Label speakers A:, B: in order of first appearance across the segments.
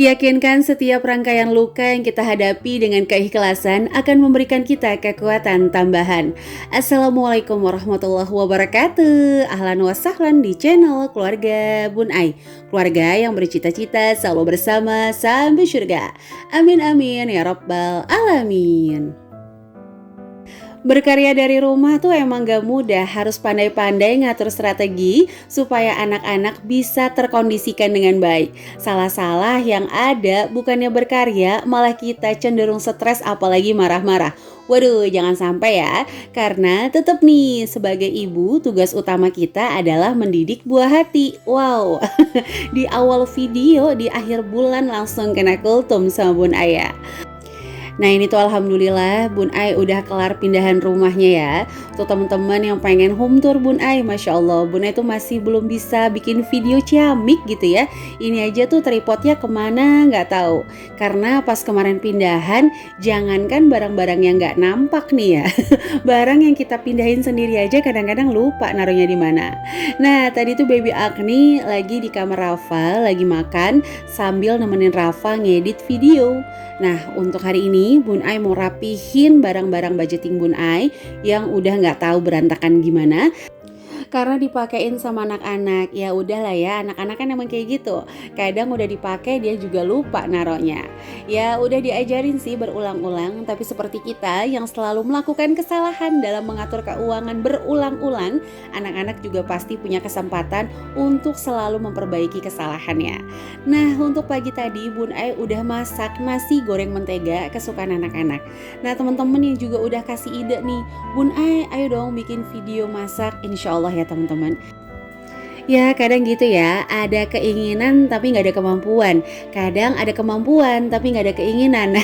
A: Yakinkan setiap rangkaian luka yang kita hadapi dengan keikhlasan akan memberikan kita kekuatan tambahan. Assalamualaikum warahmatullahi wabarakatuh. Ahlan wa sahlan di channel Keluarga Bun Ai. Keluarga yang bercita-cita selalu bersama sampai surga. Amin amin ya rabbal alamin. Berkarya dari rumah tuh emang gak mudah, harus pandai-pandai ngatur strategi supaya anak-anak bisa terkondisikan dengan baik. Salah-salah yang ada bukannya berkarya, malah kita cenderung stres apalagi marah-marah. Waduh, jangan sampai ya, karena tetap nih sebagai ibu tugas utama kita adalah mendidik buah hati. Wow, di awal video di akhir bulan langsung kena kultum sama Bun Ayah. Nah ini tuh alhamdulillah Bun Ai udah kelar pindahan rumahnya ya. Untuk teman-teman yang pengen home tour Bun Ai, Masya Allah Bun Ai tuh masih belum bisa bikin video ciamik gitu ya. Ini aja tuh tripodnya kemana nggak tahu. Karena pas kemarin pindahan, jangankan barang-barang yang nggak nampak nih ya, barang yang kita pindahin sendiri aja kadang-kadang lupa naruhnya di mana. Nah tadi tuh baby Agni lagi di kamar Rafa, lagi makan sambil nemenin Rafa ngedit video. Nah untuk hari ini Bun Ai mau rapihin barang-barang budgeting Bun Ai yang udah nggak tahu berantakan gimana. Karena dipakein sama anak-anak, ya udahlah ya, anak-anak kan emang kayak gitu. Kadang udah dipakai dia juga lupa naruhnya. Ya udah diajarin sih berulang-ulang, tapi seperti kita yang selalu melakukan kesalahan dalam mengatur keuangan berulang-ulang, anak-anak juga pasti punya kesempatan untuk selalu memperbaiki kesalahannya. Nah untuk pagi tadi Bun Ai udah masak nasi goreng mentega kesukaan anak-anak. Nah teman-teman yang juga udah kasih ide nih, Bun Ai ayo dong bikin video masak, insya Allah ya teman-teman. Ya kadang gitu ya, ada keinginan tapi nggak ada kemampuan. Kadang ada kemampuan tapi nggak ada keinginan.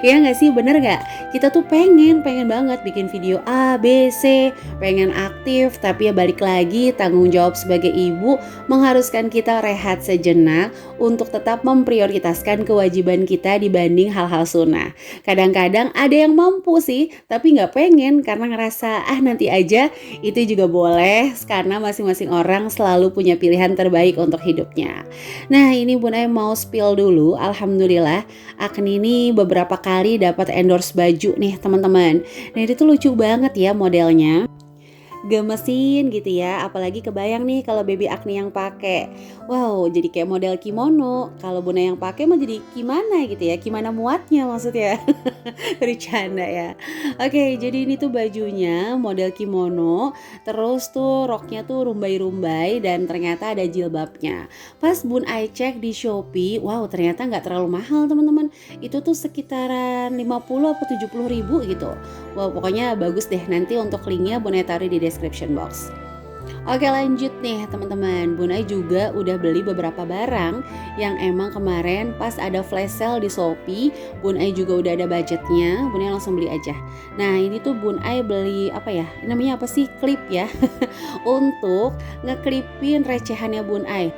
A: Ya nggak sih, bener nggak? Kita tuh pengen banget bikin video A, B, C, pengen aktif, tapi ya balik lagi tanggung jawab sebagai ibu mengharuskan kita rehat sejenak untuk tetap memprioritaskan kewajiban kita dibanding hal-hal sunnah. Kadang-kadang ada yang mampu sih, tapi nggak pengen karena ngerasa nanti aja, itu juga boleh karena masing-masing orang selalu punya pilihan terbaik untuk hidupnya. Nah ini Bun Ai mau spill dulu. Alhamdulillah Agni ini beberapa kali dapat endorse baju nih teman-teman. Nah itu tuh lucu banget ya modelnya, gemesin gitu ya, apalagi kebayang nih kalau baby Agni yang pakai. Wow, jadi kayak model kimono. Kalau Bunda yang pakai mah jadi gimana gitu ya? Gimana muatnya maksudnya? Bercanda ya. Oke, jadi ini tuh bajunya model kimono, terus tuh roknya tuh rumbai-rumbai dan ternyata ada jilbabnya. Pas Bun Ai cek di Shopee, wow ternyata nggak terlalu mahal teman-teman. Itu tuh sekitaran 50 atau 70 ribu gitu. Wow pokoknya bagus deh, nanti untuk linknya Bun Ai taruh di description box. Oke lanjut nih teman-teman, Bun Ai juga udah beli beberapa barang yang emang kemarin pas ada flash sale di Shopee, Bun Ai juga udah ada budgetnya, Bun Ai langsung beli aja. Nah ini tuh Bun Ai beli apa ya, namanya apa sih, klip ya, untuk ngeklipin recehannya Bun Ai.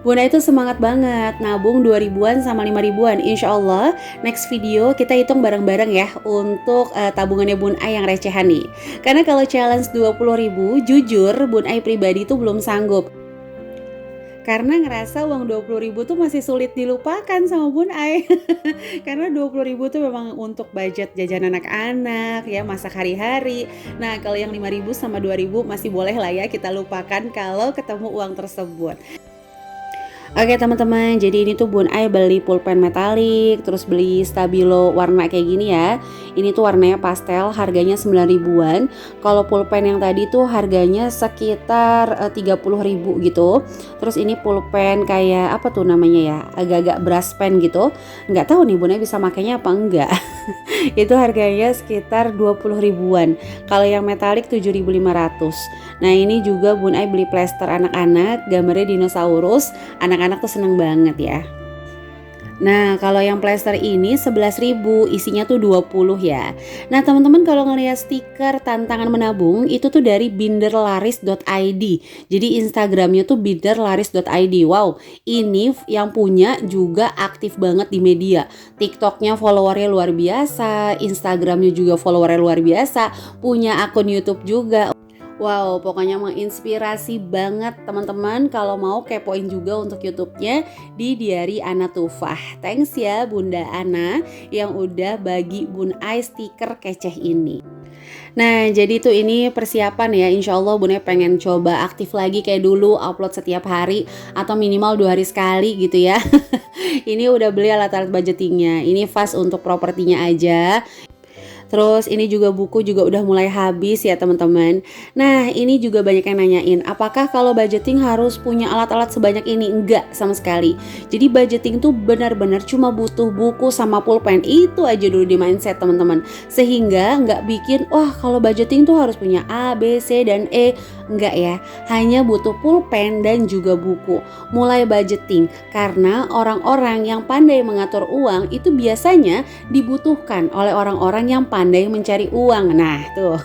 A: Bun Ai itu semangat banget nabung 2 ribuan sama 5 ribuan. Insya Allah next video kita hitung bareng-bareng ya untuk tabungannya Bun Ai yang recehan nih. Karena kalau challenge 20 ribu, jujur Bun Ai pribadi tuh belum sanggup. Karena ngerasa uang 20 ribu tuh masih sulit dilupakan sama Bun Ai. Karena 20 ribu tuh memang untuk budget jajan anak-anak ya, masak hari-hari. Nah kalau yang 5 ribu sama 2 ribu masih boleh lah ya kita lupakan kalau ketemu uang tersebut. Oke teman-teman, jadi ini tuh Bun Ai beli pulpen metalik, terus beli stabilo warna kayak gini ya. Ini tuh warnanya pastel, harganya 9 ribuan. Kalau pulpen yang tadi tuh harganya sekitar 30 ribu gitu. Terus ini pulpen kayak apa tuh namanya ya, agak-agak brush pen gitu. Nggak tahu nih Bun Ai bisa makainya apa enggak. Itu harganya sekitar 20 ribuan. Kalau yang metalik 7.500. Nah ini juga Bun Ai beli plester anak-anak, gambarnya dinosaurus. Anak-anak tuh seneng banget ya. Nah kalau yang plester ini 11.000, isinya tuh 20 ya. Nah teman-teman kalau ngeliat stiker tantangan menabung itu tuh dari binderlaris.id. Jadi Instagramnya tuh binderlaris.id. Wow, ini yang punya juga aktif banget di media. TikToknya followernya luar biasa, Instagramnya juga followernya luar biasa, punya akun YouTube juga. Wow, pokoknya menginspirasi banget teman-teman. Kalau mau kepoin juga untuk YouTube-nya di Diari Ana Tufah. Thanks ya Bunda Ana yang udah bagi Bun Ai stiker keceh ini. Nah, jadi tuh ini persiapan ya. Insya Allah Bunda pengen coba aktif lagi kayak dulu, upload setiap hari atau minimal 2 hari sekali gitu ya. Ini udah beli alat-alat budgetingnya. Ini fast untuk propertinya aja. Terus ini juga buku juga udah mulai habis ya teman-teman. Nah ini juga banyak yang nanyain, apakah kalau budgeting harus punya alat-alat sebanyak ini? Enggak sama sekali. Jadi budgeting tuh benar-benar cuma butuh buku sama pulpen. Itu aja dulu di mindset teman-teman. Sehingga nggak bikin, wah kalau budgeting tuh harus punya A, B, C, dan E. Enggak ya, hanya butuh pulpen dan juga buku. Mulai budgeting, karena orang-orang yang pandai mengatur uang itu biasanya dibutuhkan oleh orang-orang yang pandai mencari uang. Nah tuh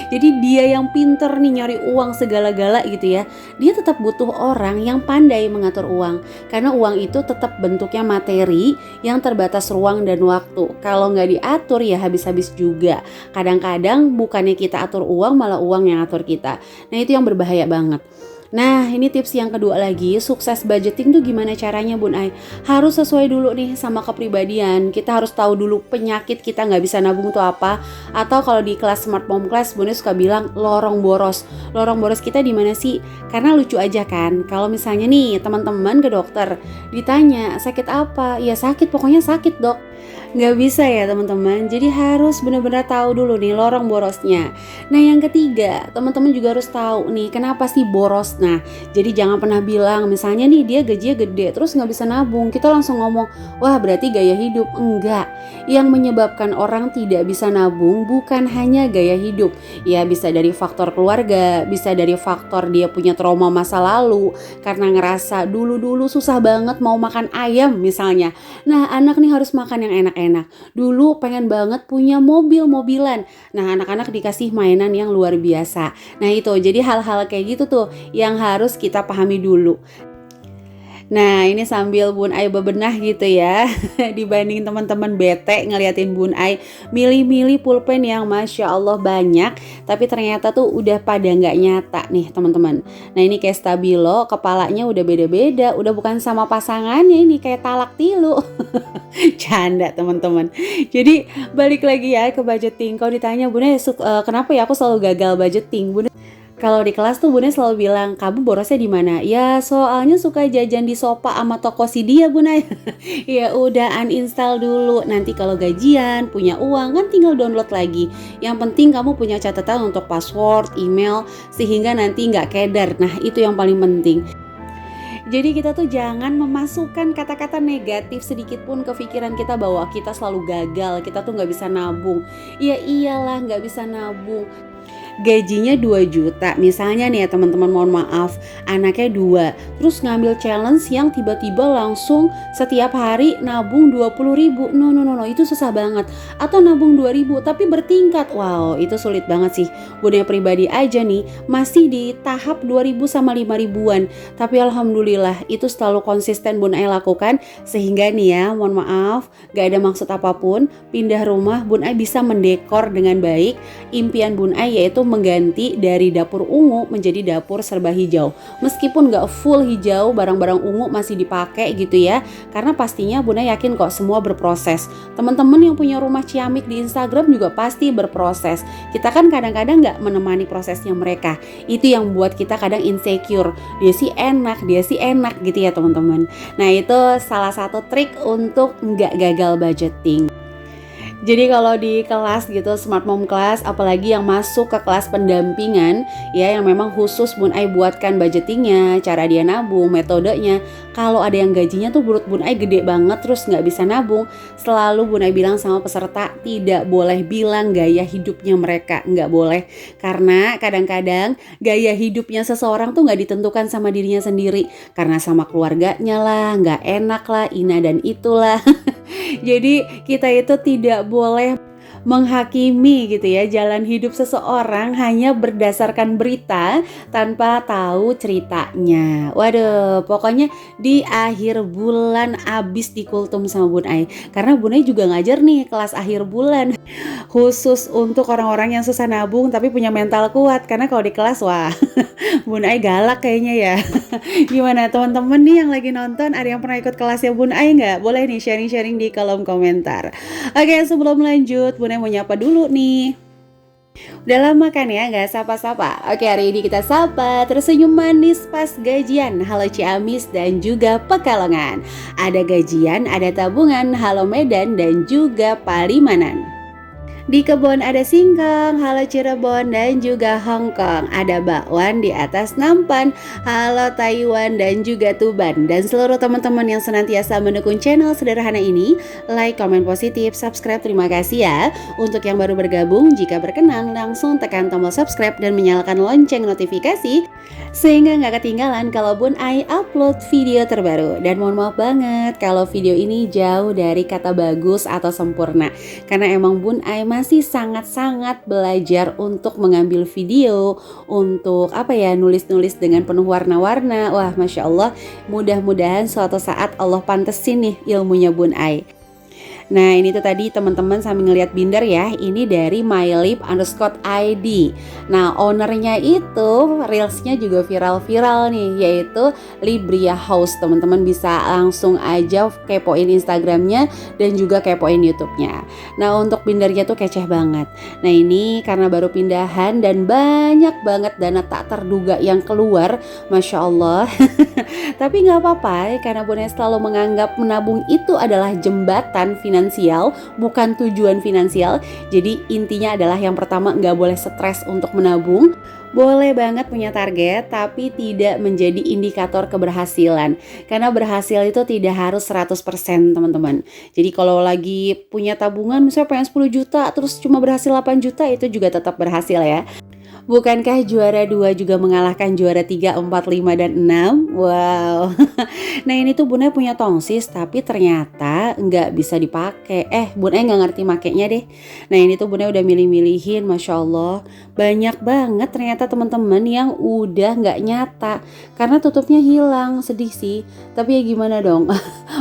A: jadi dia yang pinter nih nyari uang segala-gala gitu ya, dia tetap butuh orang yang pandai mengatur uang, karena uang itu tetap bentuknya materi yang terbatas ruang dan waktu. Kalau nggak diatur ya habis-habis juga. Kadang-kadang bukannya kita atur uang, malah uang yang atur kita. Nah itu yang berbahaya banget. Nah ini tips yang kedua lagi, sukses budgeting tuh gimana caranya Bun Ai? Harus sesuai dulu nih sama kepribadian. Kita harus tahu dulu penyakit kita nggak bisa nabung tuh apa. Atau kalau di kelas Smart Mom Class Bun Ai suka bilang lorong boros. Lorong boros kita di mana sih? Karena lucu aja kan, kalau misalnya nih teman-teman ke dokter ditanya sakit apa? Ya sakit, pokoknya sakit dok. Nggak bisa ya teman-teman, jadi harus benar-benar tahu dulu nih lorong borosnya. Nah yang ketiga, teman-teman juga harus tahu nih kenapa sih boros. Nah jadi jangan pernah bilang misalnya nih dia gajinya gede terus nggak bisa nabung, kita langsung ngomong wah berarti gaya hidup. Enggak, yang menyebabkan orang tidak bisa nabung bukan hanya gaya hidup. Ya bisa dari faktor keluarga, bisa dari faktor dia punya trauma masa lalu, karena ngerasa dulu-dulu susah banget mau makan ayam misalnya. Nah anak nih harus makan yang enak-enak. Dulu pengen banget punya mobil-mobilan. Nah anak-anak dikasih mainan yang luar biasa. Nah itu jadi hal-hal kayak gitu tuh yang harus kita pahami dulu. Nah ini sambil Bun Ai bebenah gitu ya. Dibanding teman-teman bete ngeliatin Bun Ai milih-milih pulpen yang Masya Allah banyak, tapi ternyata tuh udah pada nggak nyata nih teman-teman. Nah ini kayak stabilo, kepalanya udah beda-beda, udah bukan sama pasangannya, ini kayak talak tilu. Canda teman-teman. Jadi balik lagi ya ke budgeting. Kalau ditanya Bun Ai kenapa ya aku selalu gagal budgeting, Bun, kalau di kelas tuh Bunda selalu bilang, kamu borosnya di mana? Ya soalnya suka jajan di Sopa sama toko CD ya Bunda. Ya udah uninstall dulu. Nanti kalau gajian, punya uang kan tinggal download lagi. Yang penting kamu punya catatan untuk password, email, sehingga nanti nggak keder. Nah itu yang paling penting. Jadi kita tuh jangan memasukkan kata-kata negatif sedikit pun ke pikiran kita bahwa kita selalu gagal, kita tuh nggak bisa nabung. Ya iyalah nggak bisa nabung. Gajinya 2 juta misalnya nih ya teman-teman, mohon maaf anaknya 2, terus ngambil challenge yang tiba-tiba langsung setiap hari nabung 20.000. No itu susah banget. Atau nabung 2.000 tapi bertingkat, wow itu sulit banget sih. Bunda pribadi aja nih masih di tahap 2.000 sama 5.000-an, tapi alhamdulillah itu selalu konsisten Bunda lakukan, sehingga nih ya mohon maaf gak ada maksud apapun, pindah rumah Bunda bisa mendekor dengan baik impian Bunda yaitu mengganti dari dapur ungu menjadi dapur serba hijau. Meskipun gak full hijau, barang-barang ungu masih dipakai gitu ya, karena pastinya Bunda yakin kok semua berproses. Teman-teman yang punya rumah ciamik di Instagram juga pasti berproses. Kita kan kadang-kadang gak menemani prosesnya mereka. Itu yang buat kita kadang insecure. Dia sih enak gitu ya teman-teman. Nah itu salah satu trik untuk gak gagal budgeting. Jadi kalau di kelas gitu, Smart Mom Class, apalagi yang masuk ke kelas pendampingan ya, yang memang khusus Bun Ai buatkan budgetingnya, cara dia nabung, metodenya. Kalau ada yang gajinya tuh menurut Bun Ai gede banget terus nggak bisa nabung, selalu Bun Ai bilang sama peserta tidak boleh bilang gaya hidupnya mereka, nggak boleh. Karena kadang-kadang gaya hidupnya seseorang tuh nggak ditentukan sama dirinya sendiri, karena sama keluarganya lah, nggak enak lah, ina dan itulah. Jadi kita itu tidak boleh menghakimi gitu ya jalan hidup seseorang hanya berdasarkan berita tanpa tahu ceritanya. Waduh, pokoknya di akhir bulan abis dikultum sama Bun Ai. Karena Bun Ai juga ngajar nih kelas akhir bulan. Khusus untuk orang-orang yang susah nabung tapi punya mental kuat. Karena kalau di kelas wah Bun Ai galak kayaknya ya. Gimana teman-teman nih yang lagi nonton, ada yang pernah ikut kelasnya Bun Ai nggak? Boleh nih sharing-sharing di kolom komentar. Oke, sebelum lanjut Bun Ai mau nyapa dulu nih. Udah lama kan ya nggak sapa-sapa. Oke, hari ini kita sapa tersenyum manis pas gajian. Halo Ciamis dan juga Pekalongan. Ada gajian, ada tabungan. Halo Medan dan juga Palimanan. Di kebun ada singkong, halo Cirebon dan juga Hongkong. Ada bakwan di atas nampan, halo Taiwan dan juga Tuban. Dan seluruh teman-teman yang senantiasa mendukung channel sederhana ini, like, komen positif, subscribe, terima kasih ya. Untuk yang baru bergabung, jika berkenan langsung tekan tombol subscribe dan menyalakan lonceng notifikasi sehingga nggak ketinggalan kalau Bun Ai upload video terbaru. Dan mohon maaf banget kalau video ini jauh dari kata bagus atau sempurna, karena emang Bun Ai masih sangat-sangat belajar untuk mengambil video, untuk nulis-nulis dengan penuh warna-warna. Wah, Masya Allah, mudah-mudahan suatu saat Allah pantesin nih ilmunya Bun Ai. Nah, ini tuh tadi teman-teman sambil ngeliat binder ya, ini dari mylip_id. Nah, ownernya itu reelsnya juga viral-viral nih, yaitu Libria House. Teman-teman bisa langsung aja kepoin Instagramnya dan juga kepoin YouTube-nya. Nah, untuk bindernya tuh keceh banget. Nah, ini karena baru pindahan dan banyak banget dana tak terduga yang keluar, Masya Allah. Tapi nggak apa-apa, karena Bun Ai selalu menganggap menabung itu adalah jembatan finansial, bukan tujuan finansial. Jadi intinya adalah yang pertama, nggak boleh stres untuk menabung. Boleh banget punya target, tapi tidak menjadi indikator keberhasilan. Karena berhasil itu tidak harus 100% teman-teman. Jadi kalau lagi punya tabungan misalnya pengen 10 juta, terus cuma berhasil 8 juta, itu juga tetap berhasil ya. Bukankah juara 2 juga mengalahkan juara 3, 4, 5, dan 6? Wow. Nah, ini tuh Bun Ai punya tongsis tapi ternyata nggak bisa dipakai. Bun Ai nggak ngerti makainya deh. Nah, ini tuh Bun Ai udah milih-milihin, Masya Allah. Banyak banget ternyata teman-teman yang udah nggak nyata karena tutupnya hilang. Sedih sih. Tapi ya gimana dong?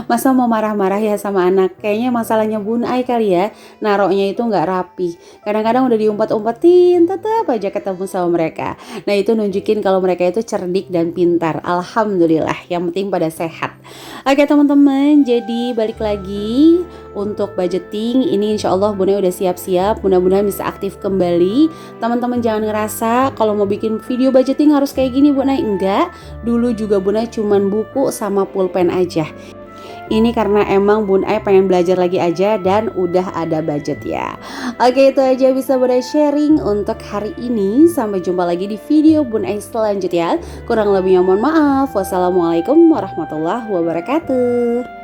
A: Masa mau marah-marah ya sama anak? Kayaknya masalahnya Bun Ai kali ya. Naruhnya itu nggak rapi. Kadang-kadang udah diumpat-umpatin, tetap aja ketemu sama mereka. Nah, itu nunjukin kalau mereka itu cerdik dan pintar. Alhamdulillah, yang penting pada sehat. Oke teman-teman, jadi balik lagi untuk budgeting. Ini insya Allah Bun Ai udah siap-siap. Mudah-mudahan bisa aktif kembali. Teman-teman jangan ngerasa kalau mau bikin video budgeting harus kayak gini Bun Ai. Enggak, dulu juga Bun Ai cuman buku sama pulpen aja. Ini karena emang Bun Ai pengen belajar lagi aja dan udah ada budget ya. Oke, itu aja bisa Bun Ai sharing untuk hari ini. Sampai jumpa lagi di video Bun Ai selanjutnya. Kurang lebihnya mohon maaf. Wassalamualaikum warahmatullahi wabarakatuh.